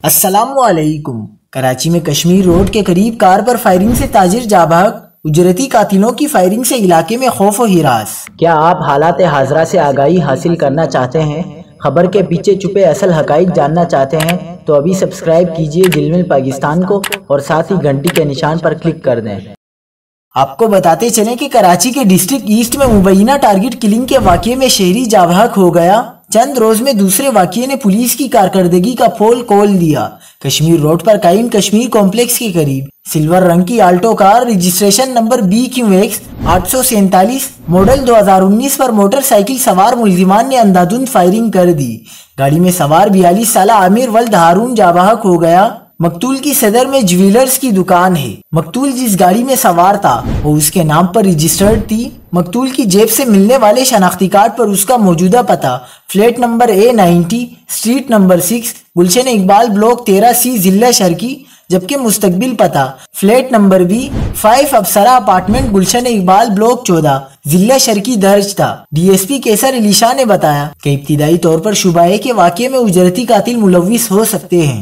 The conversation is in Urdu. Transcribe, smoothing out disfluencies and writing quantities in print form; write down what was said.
السلام علیکم۔ کراچی میں کشمیر روڈ کے قریب کار پر فائرنگ سے تاجر جاں بحق، اجرتی قاتلوں کی فائرنگ سے علاقے میں خوف و ہراس۔ کیا آپ حالات حاضرہ سے آگاہی حاصل کرنا چاہتے ہیں؟ خبر کے پیچھے چھپے اصل حقائق جاننا چاہتے ہیں تو ابھی سبسکرائب کیجئے جلمل پاکستان کو اور ساتھ ہی گھنٹی کے نشان پر کلک کر دیں۔ آپ کو بتاتے چلیں کہ کراچی کے ڈسٹرکٹ ایسٹ میں مبینہ ٹارگٹ کلنگ کے واقعے میں شہری جاں بحق ہو گیا۔ چند روز میں دوسرے واقعے نے پولیس کی کارکردگی کا پول کھول دیا۔ کشمیر روڈ پر قائم کشمیر کمپلیکس کے قریب سلور رنگ کی آلٹو کار رجسٹریشن نمبر BQX 847 ماڈل 2019 پر موٹر سائیکل سوار ملزمان نے اندھادھند فائرنگ کر دی۔ گاڑی میں سوار 42 سالہ عامر ولد ہارون جاں بحق ہو گیا۔ مقتول کی صدر میں جویلرز کی دکان ہے۔ مقتول جس گاڑی میں سوار تھا وہ اس کے نام پر رجسٹرڈ تھی۔ مقتول کی جیب سے ملنے والے شناختی کارڈ پر اس کا موجودہ پتہ flat number A90 street number 6 Gulshan Iqbal block 13C ضلع شرقی، جبکہ مستقبل پتہ فلیٹ نمبر B5 ابصرہ اپارٹمنٹ گلشن اقبال بلاک 14 ضلع شرقی درج تھا۔ DSP کیسر علی شاہ نے بتایا کہ ابتدائی طور پر شبہ ہے کہ واقعے میں اجرتی قاتل ملوث ہو سکتے ہیں۔